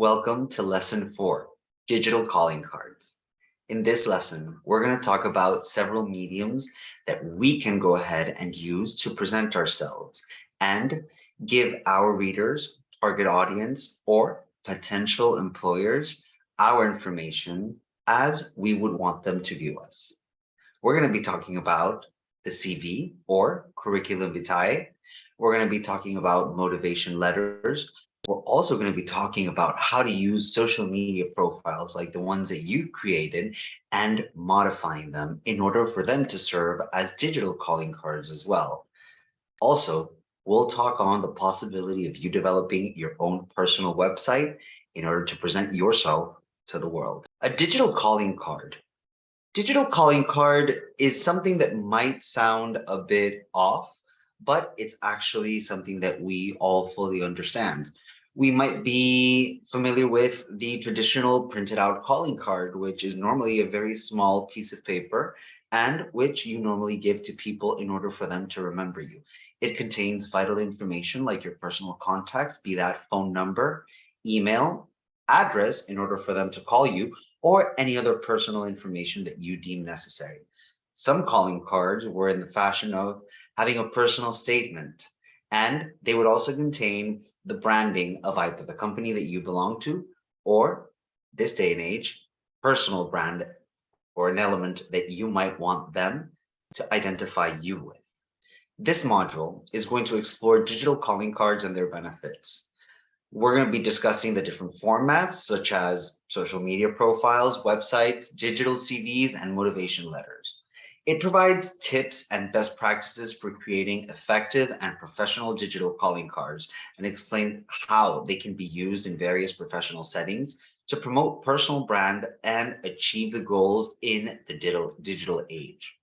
Welcome to Lesson 4, Digital Calling Cards. In this lesson, we're going to talk about several mediums that we can go ahead and use to present ourselves and give our readers, target audience, or potential employers our information as we would want them to view us. We're going to be talking about the CV or curriculum vitae. We're going to be talking about motivation letters. We're also going to be talking about how to use social media profiles like the ones that you created and modifying them in order for them to serve as digital calling cards as well. Also, we'll talk on the possibility of you developing your own personal website in order to present yourself to the world. A digital calling card. Digital calling card is something that might sound a bit off, but it's actually something that we all fully understand. We might be familiar with the traditional printed out calling card, which is normally a very small piece of paper and which you normally give to people in order for them to remember you. It contains vital information like your personal contacts, be that phone number, email, address in order for them to call you, or any other personal information that you deem necessary. Some calling cards were in the fashion of having a personal statement, and they would also contain the branding of either the company that you belong to, or this day and age, personal brand, or an element that you might want them to identify you with. This module is going to explore digital calling cards and their benefits. We're going to be discussing the different formats such as social media profiles, websites, digital CVs, and motivation letters. It provides tips and best practices for creating effective and professional digital calling cards and explain how they can be used in various professional settings to promote personal brand and achieve the goals in the digital age.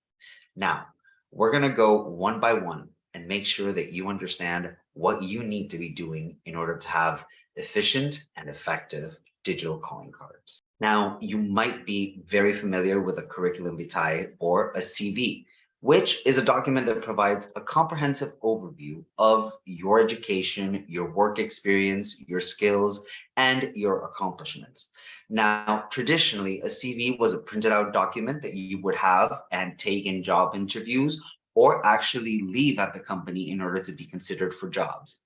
Now, we're going to go one by one and make sure that you understand what you need to be doing in order to have efficient and effective digital calling cards. Now, you might be very familiar with a curriculum vitae or a CV, which is a document that provides a comprehensive overview of your education, your work experience, your skills, and your accomplishments. Now, traditionally, a CV was a printed out document that you would have and take in job interviews or actually leave at the company in order to be considered for jobs.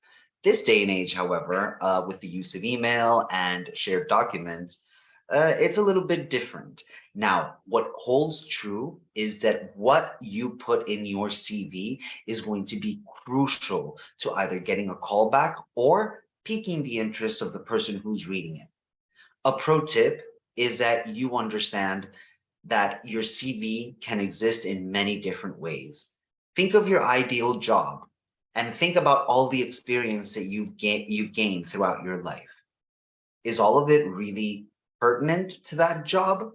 This day and age, however, with the use of email and shared documents, it's a little bit different. Now, what holds true is that what you put in your CV is going to be crucial to either getting a callback or piquing the interest of the person who's reading it. A pro tip is that you understand that your CV can exist in many different ways. Think of your ideal job and think about all the experience that you've gained throughout your life. Is all of it really pertinent to that job?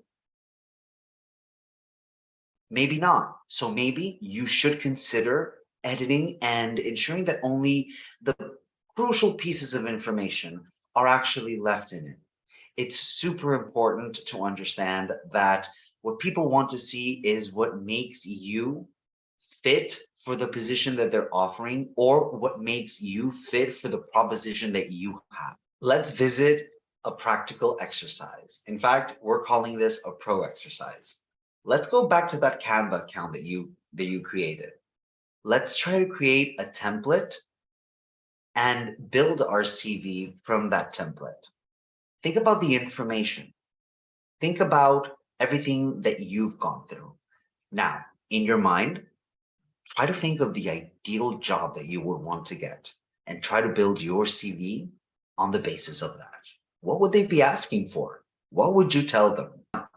Maybe not. So maybe you should consider editing and ensuring that only the crucial pieces of information are actually left in it. It's super important to understand that what people want to see is what makes you fit for the position that they're offering or what makes you fit for the proposition that you have. Let's visit a practical exercise. In fact, we're calling this a pro exercise. Let's go back to that Canva account that you created. Let's try to create a template and build our CV from that template. Think about the information. Think about everything that you've gone through. Now, in your mind, try to think of the ideal job that you would want to get and try to build your CV on the basis of that. What would they be asking for? What would you tell them?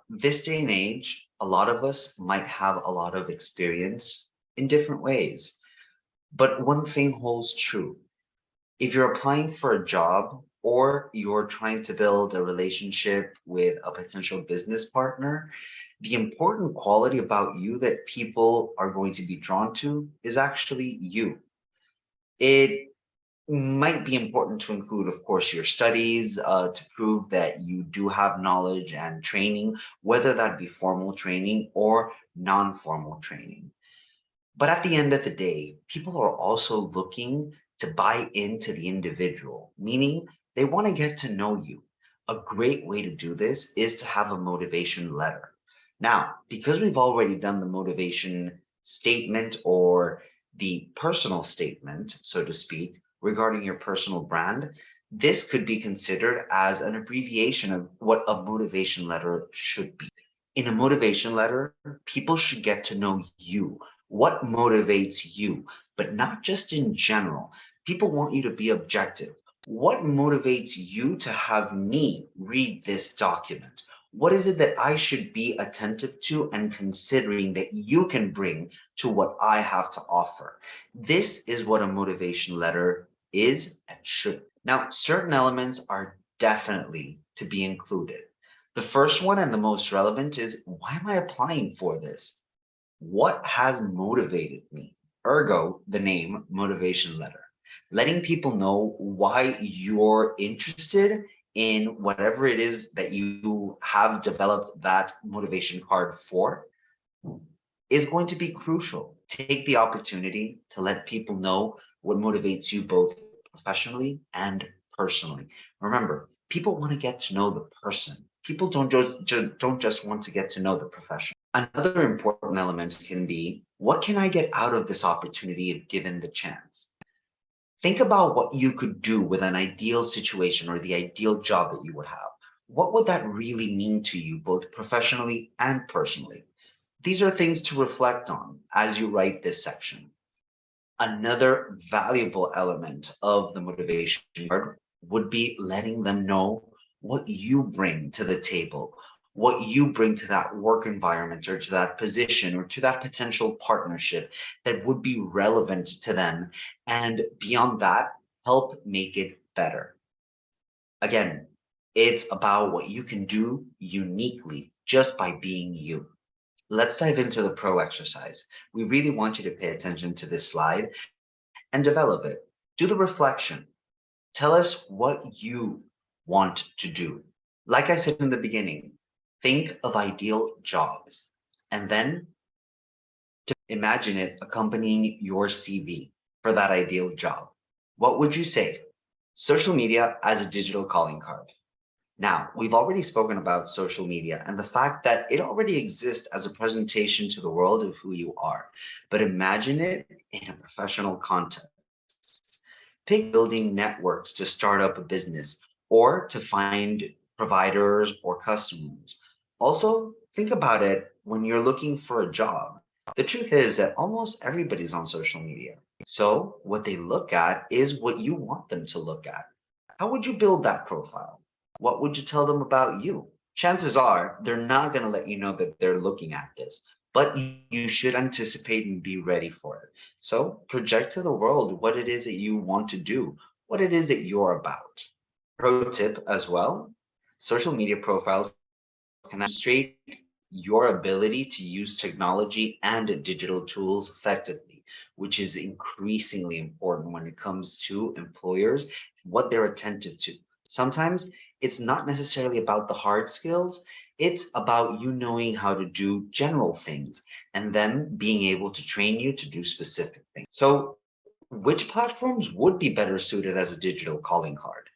This day and age, a lot of us might have a lot of experience in different ways. But one thing holds true. If you're applying for a job or you're trying to build a relationship with a potential business partner, the important quality about you that people are going to be drawn to is actually you. It might be important to include, of course, your studies to prove that you do have knowledge and training, whether that be formal training or non-formal training. But at the end of the day, people are also looking to buy into the individual, meaning they want to get to know you. A great way to do this is to have a motivation letter. Now, because we've already done the motivation statement or the personal statement, so to speak, regarding your personal brand, this could be considered as an abbreviation of what a motivation letter should be. In a motivation letter, people should get to know you, what motivates you, but not just in general. People want you to be objective. What motivates you to have me read this document? What is it that I should be attentive to and considering that you can bring to what I have to offer? This is what a motivation letter is and should be. Now, certain elements are definitely to be included. The first one and the most relevant is, why am I applying for this? What has motivated me? Ergo, the name motivation letter. Letting people know why you're interested in whatever it is that you have developed that motivation card for is going to be crucial. Take the opportunity to let people know what motivates you both professionally and personally. Remember, people want to get to know the person. People don't just want to get to know the profession. Another important element can be, what can I get out of this opportunity if given the chance? Think about what you could do with an ideal situation or the ideal job that you would have. What would that really mean to you, both professionally and personally? These are things to reflect on as you write this section. Another valuable element of the motivation card would be letting them know what you bring to the table, what you bring to that work environment or to that position or to that potential partnership that would be relevant to them. And beyond that, help make it better. Again, it's about what you can do uniquely just by being you. Let's dive into the pro exercise. We really want you to pay attention to this slide and develop it. Do the reflection. Tell us what you want to do. Like I said in the beginning, think of ideal jobs and then imagine it accompanying your CV for that ideal job. What would you say? Social media as a digital calling card. Now, we've already spoken about social media and the fact that it already exists as a presentation to the world of who you are. But imagine it in a professional context. Pick building networks to start up a business or to find providers or customers. Also, think about it when you're looking for a job. The truth is that almost everybody's on social media. So, what they look at is what you want them to look at. How would you build that profile? What would you tell them about you? Chances are they're not going to let you know that they're looking at this, but you should anticipate and be ready for it. So project to the world what it is that you want to do, what it is that you're about. Pro tip as well, social media profiles can demonstrate your ability to use technology and digital tools effectively, which is increasingly important when it comes to employers, what they're attentive to. Sometimes it's not necessarily about the hard skills, it's about you knowing how to do general things and then being able to train you to do specific things. So, which platforms would be better suited as a digital calling card?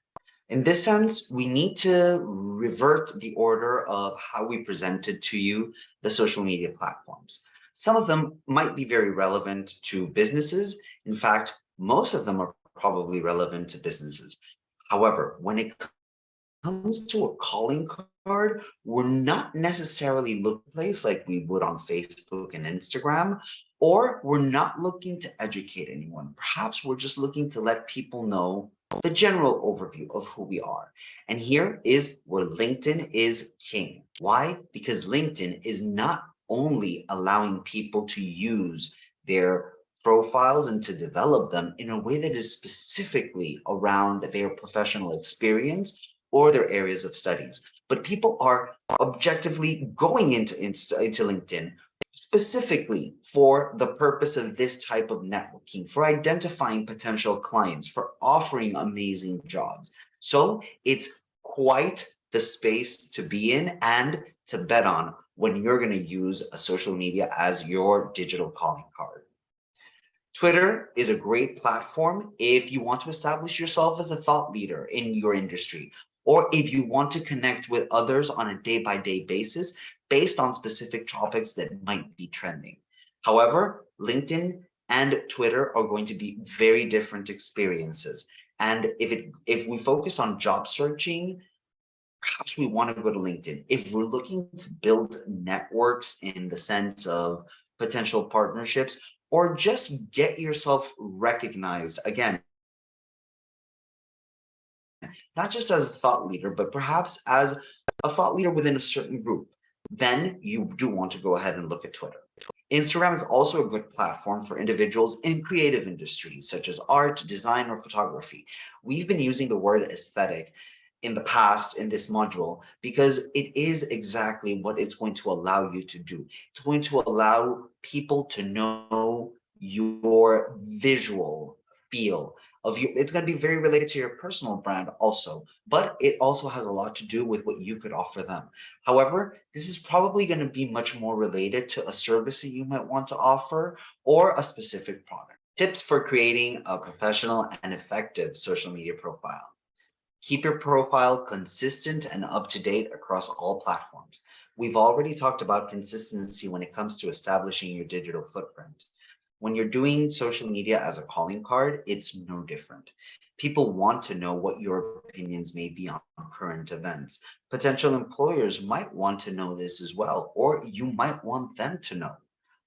In this sense, we need to revert the order of how we presented to you the social media platforms. Some of them might be very relevant to businesses. In fact, most of them are probably relevant to businesses. However, when it comes to a calling card, we're not necessarily looking at a place like we would on Facebook and Instagram, or we're not looking to educate anyone. Perhaps we're just looking to let people know the general overview of who we are. And here is where LinkedIn is king. Why? Because LinkedIn is not only allowing people to use their profiles and to develop them in a way that is specifically around their professional experience or their areas of studies. But people are objectively going into LinkedIn specifically for the purpose of this type of networking, for identifying potential clients, for offering amazing jobs. So it's quite the space to be in and to bet on when you're going to use a social media as your digital calling card. Twitter is a great platform if you want to establish yourself as a thought leader in your industry, or if you want to connect with others on a day-by-day basis based on specific topics that might be trending. However, LinkedIn and Twitter are going to be very different experiences. And if we focus on job searching, perhaps we want to go to LinkedIn. If we're looking to build networks in the sense of potential partnerships, or just get yourself recognized, again, not just as a thought leader, but perhaps as a thought leader within a certain group, then you do want to go ahead and look at Twitter. Instagram is also a good platform for individuals in creative industries such as art, design, or photography. We've been using the word aesthetic in the past in this module because it is exactly what it's going to allow you to do. It's going to allow people to know your visual feel of you. It's going to be very related to your personal brand also, but it also has a lot to do with what you could offer them. However, this is probably going to be much more related to a service that you might want to offer or a specific product. Tips for creating a professional and effective social media profile. Keep your profile consistent and up to date across all platforms. We've already talked about consistency when it comes to establishing your digital footprint. When you're doing social media as a calling card, it's no different. People want to know what your opinions may be on current events. Potential employers might want to know this as well, or you might want them to know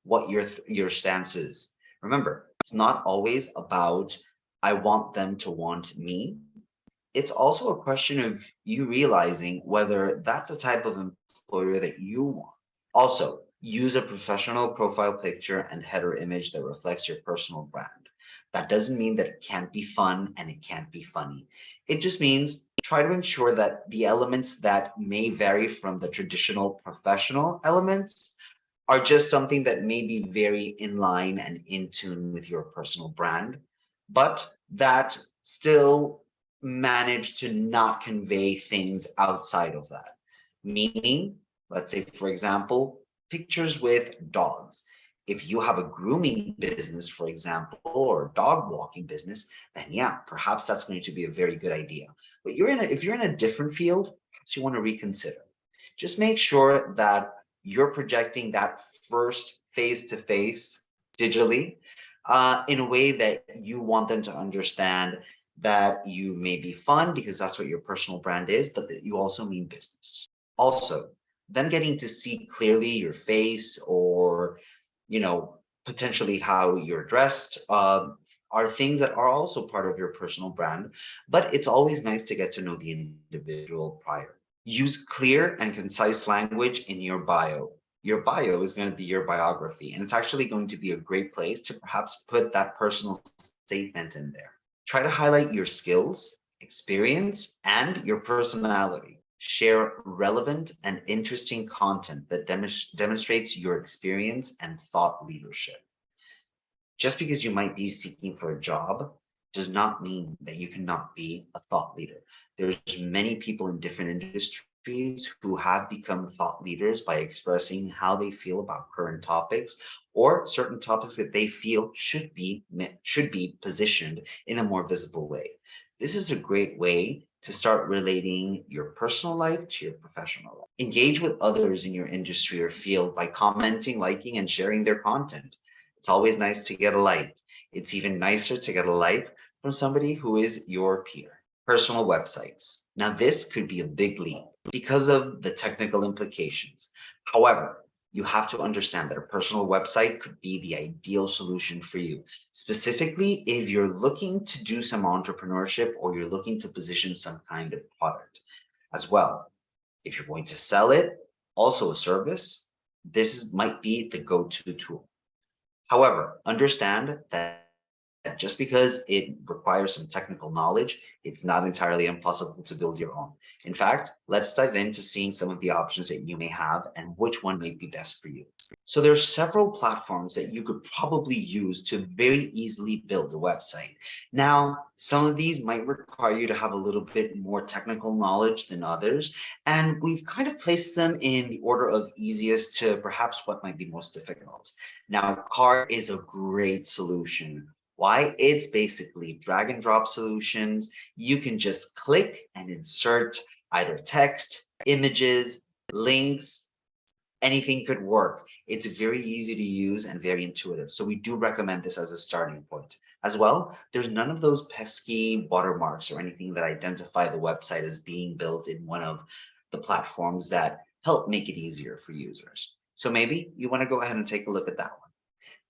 what your stance is. Remember, it's not always about, I want them to want me. It's also a question of you realizing whether that's the type of employer that you want. Also, use a professional profile picture and header image that reflects your personal brand. That doesn't mean that it can't be fun and it can't be funny. It just means try to ensure that the elements that may vary from the traditional professional elements are just something that may be very in line and in tune with your personal brand, but that still manage to not convey things outside of that. Meaning, let's say, for example, pictures with dogs. If you have a grooming business, for example, or a dog walking business, then yeah, perhaps that's going to be a very good idea. But if you're in a different field, perhaps you want to reconsider. Just make sure that you're projecting that first face-to-face digitally in a way that you want them to understand that you may be fun because that's what your personal brand is, but that you also mean business. Also, them getting to see clearly your face or, potentially how you're dressed are things that are also part of your personal brand, but it's always nice to get to know the individual prior. Use clear and concise language in your bio. Your bio is going to be your biography, and it's actually going to be a great place to perhaps put that personal statement in there. Try to highlight your skills, experience, and your personality. Share relevant and interesting content that demonstrates your experience and thought leadership. Just because you might be seeking for a job does not mean that you cannot be a thought leader. There's many people in different industries who have become thought leaders by expressing how they feel about current topics or certain topics that they feel should be positioned in a more visible way. This is a great way to start relating your personal life to your professional life. Engage with others in your industry or field by commenting, liking, and sharing their content. It's always nice to get a like. It's even nicer to get a like from somebody who is your peer. Personal websites. Now, this could be a big leap because of the technical implications. However, you have to understand that a personal website could be the ideal solution for you, specifically if you're looking to do some entrepreneurship or you're looking to position some kind of product as well. If you're going to sell it, also a service, might be the go-to tool. However, understand that just because it requires some technical knowledge, it's not entirely impossible to build your own. In fact, let's dive into seeing some of the options that you may have and which one may be best for you. So there's several platforms that you could probably use to very easily build a website. Now, some of these might require you to have a little bit more technical knowledge than others, and we've kind of placed them in the order of easiest to perhaps what might be most difficult. Now, Car is a great solution Why? It's basically drag and drop solutions. You can just click and insert either text, images, links, anything could work. It's very easy to use and very intuitive. So we do recommend this as a starting point. As well, there's none of those pesky watermarks or anything that identify the website as being built in one of the platforms that help make it easier for users. So maybe you want to go ahead and take a look at that one.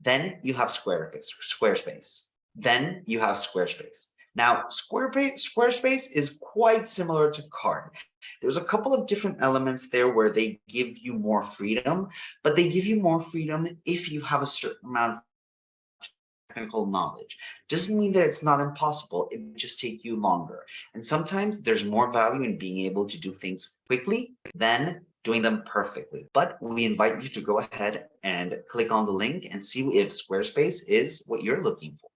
Then you have Squarespace. Then you have Squarespace. Now, Squarespace is quite similar to Card. There's a couple of different elements there where they give you more freedom, but they give you more freedom if you have a certain amount of technical knowledge. Doesn't mean that it's not impossible, it would just take you longer. And sometimes there's more value in being able to do things quickly than doing them perfectly. But we invite you to go ahead and click on the link and see if Squarespace is what you're looking for.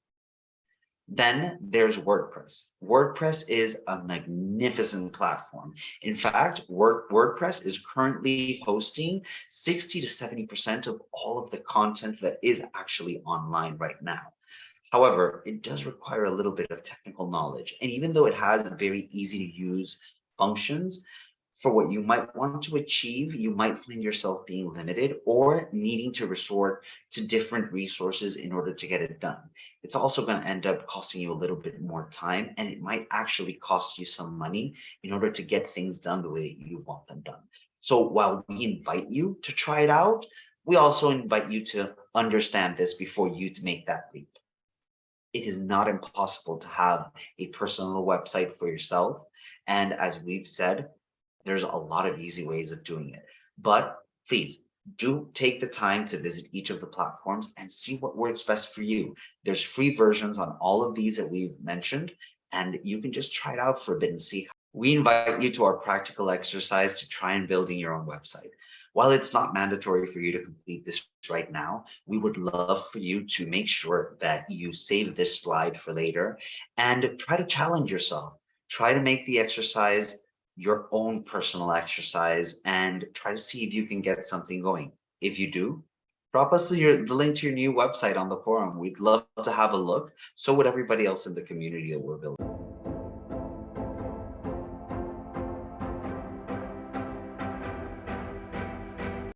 Then there's WordPress. WordPress is a magnificent platform. In fact, WordPress is currently hosting 60 to 70% of all of the content that is actually online right now. However, it does require a little bit of technical knowledge. And even though it has very easy to use functions, for what you might want to achieve, you might find yourself being limited or needing to resort to different resources in order to get it done. It's also going to end up costing you a little bit more time, and it might actually cost you some money in order to get things done the way you want them done. So while we invite you to try it out, we also invite you to understand this before you to make that leap. It is not impossible to have a personal website for yourself. And as we've said, there's a lot of easy ways of doing it. But please do take the time to visit each of the platforms and see what works best for you. There's free versions on all of these that we've mentioned, and you can just try it out for a bit and see. We invite you to our practical exercise to try and building your own website. While it's not mandatory for you to complete this right now, we would love for you to make sure that you save this slide for later and try to challenge yourself. Try to make the exercise your own personal exercise and try to see if you can get something going. If you do, drop us the link to your new website on the forum. We'd love to have a look. So would everybody else in the community that we're building.